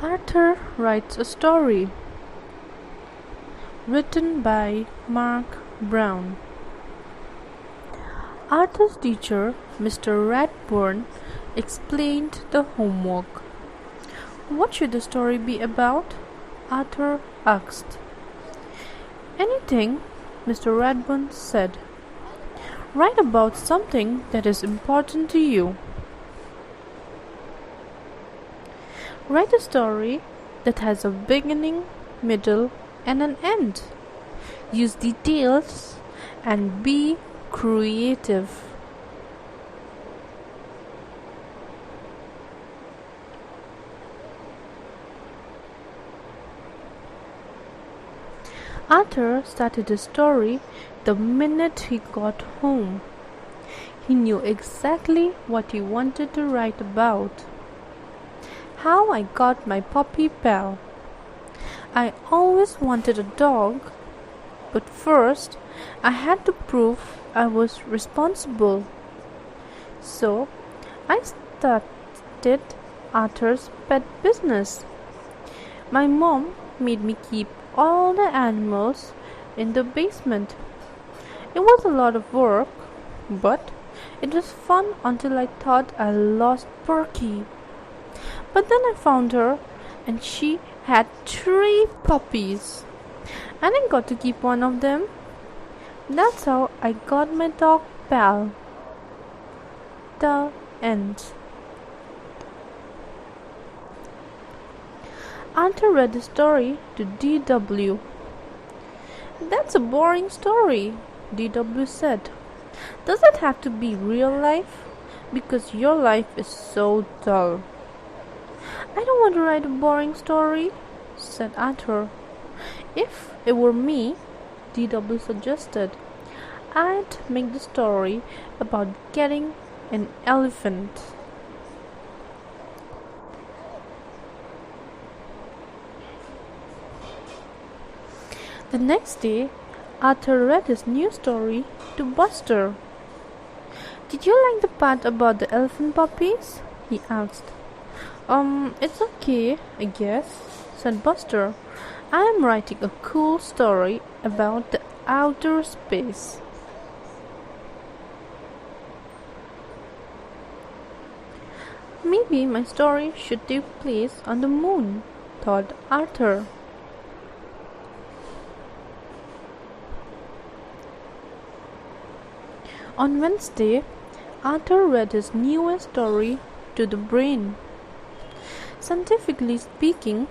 Arthur writes a story written by Mark Brown. Arthur's teacher, Mr. Radburn, explained the homework. What should the story be about? Arthur asked. Anything, Mr. Radburn said. Write about something that is important to you. Write a story that has a beginning, middle, and an end. Use details and be creative. Arthur started the story the minute he got home. He knew exactly what he wanted to write about. How I got my puppy pal. I always wanted a dog, but first I had to prove I was responsible. So I started Arthur's pet business. My mom made me keep all the animals in the basement. It was a lot of work, but it was fun until I thought I lost Perky. But then I found her, and she had 3 puppies, and I got to keep one of them. That's how I got my dog pal. The end. Arthur read the story to D.W. That's a boring story, D.W. said. Does it have to be real life? Because your life is so dull. I don't want to write a boring story, said Arthur. If it were me, D.W. suggested, I'd make the story about getting an elephant. The next day, Arthur read his new story to Buster. Did you like the part about the elephant puppies? He asked. It's okay, I guess, said Buster. I am writing a cool story about the outer space. Maybe my story should take place on the moon, thought Arthur. On Wednesday, Arthur read his newest story to the brain. Scientifically speaking,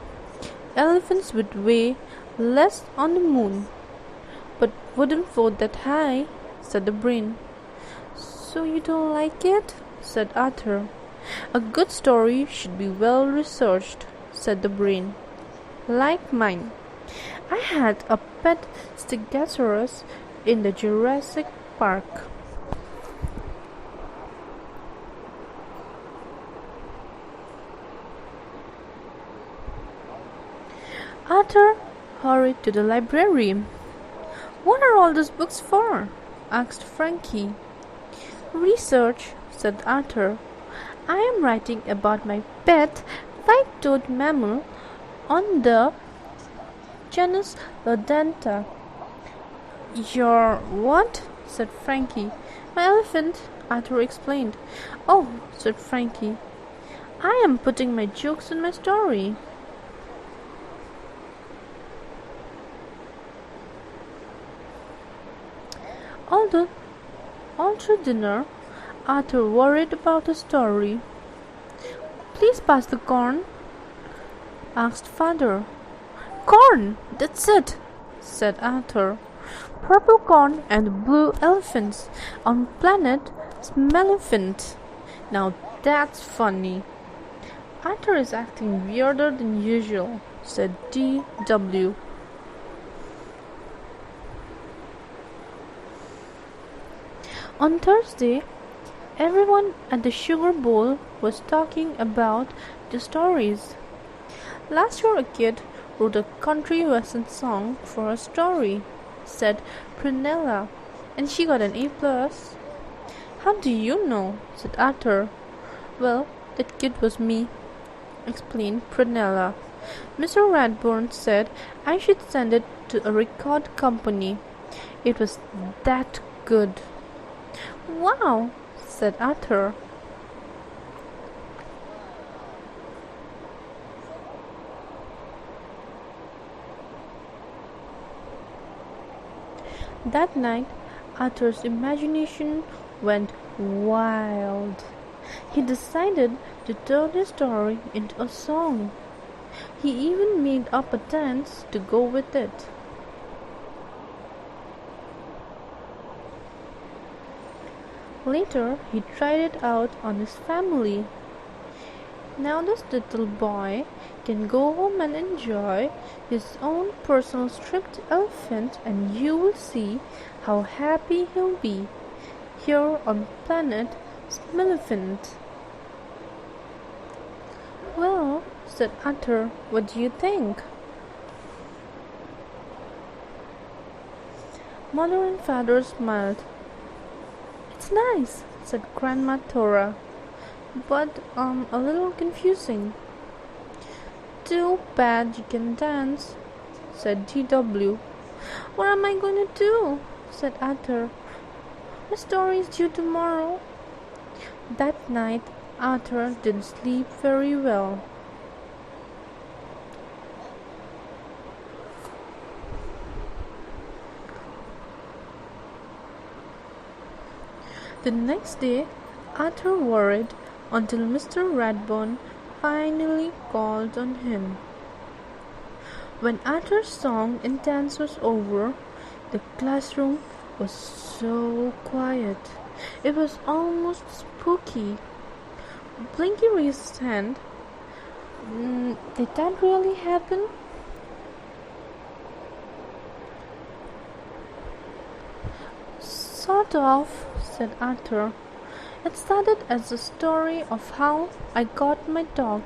elephants would weigh less on the moon, but wouldn't float that high, said the brain. So you don't like it? Said Arthur. A good story should be well researched, said the brain. Like mine. I had a pet stegosaurus in the Jurassic Park. Arthur hurried to the library. What are all those books for? Asked Frankie. Research, said Arthur. I am writing about my pet five-toed mammal on the genus Lodenta. Your what? Said Frankie. My elephant, Arthur explained. Oh, said Frankie. I am putting my jokes in my story. All through dinner, Arthur worried about the story. Please pass the corn, asked Father. Corn, that's it, said Arthur. Purple corn and blue elephants on planet Smelephant. Now that's funny. Arthur is acting weirder than usual, said D.W. On Thursday, everyone at the Sugar Bowl was talking about the stories. Last year a kid wrote a country western song for a story, said Prunella, and she got an A+. How do you know? Said Arthur. Well, that kid was me. explained Prunella. Mr. Radburn said I should send it to a record company. It was that good. Wow, said Arthur. That night, Arthur's imagination went wild. He decided to turn his story into a song. He even made up a dance to go with it. Later, he tried it out on his family. Now this little boy can go home and enjoy his own personal striped elephant, and you will see how happy he'll be here on planet Smelephant. Well, said Arthur, what do you think? Mother and father smiled. It's nice, said Grandma Thora, but a little confusing. Too bad you can dance, said D.W. What am I going to do? Said Arthur. My story is due tomorrow. That night, Arthur didn't sleep very well. The next day, Arthur worried until Mr. Radburn finally called on him. When Arthur's song and dance was over, the classroom was so quiet. It was almost spooky. Blinky raised his hand. Did that really happen? Sort of, said Arthur. It started as a story of how I got my dog.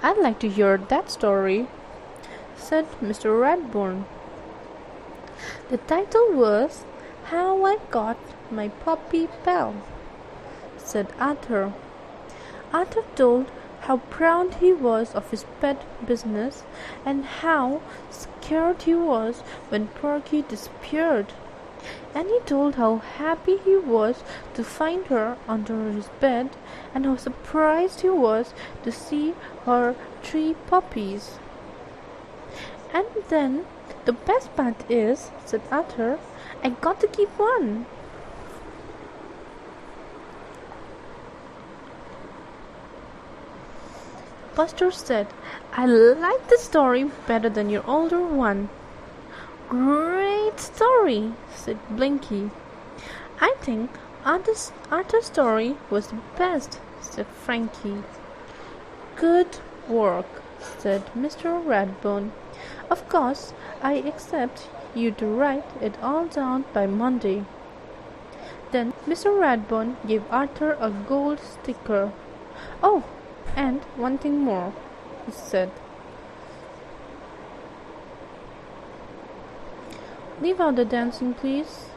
I'd like to hear that story, said Mr. Radburn. The title was How I Got My Puppy Pal, said Arthur. Arthur told how proud he was of his pet business and how scared he was when Porky disappeared. And he told how happy he was to find her under his bed and how surprised he was to see her 3 puppies. And then, the best part is, said Arthur, I got to keep one. Buster said, I like this story better than your older one. Great story, said Blinky. I think Arthur's story was the best, said Frankie. Good work, said Mr. Radburn. Of course, I expect you to write it all down by Monday. Then Mr. Radburn gave Arthur a gold sticker. Oh, and one thing more, he said. Leave out the dancing, please.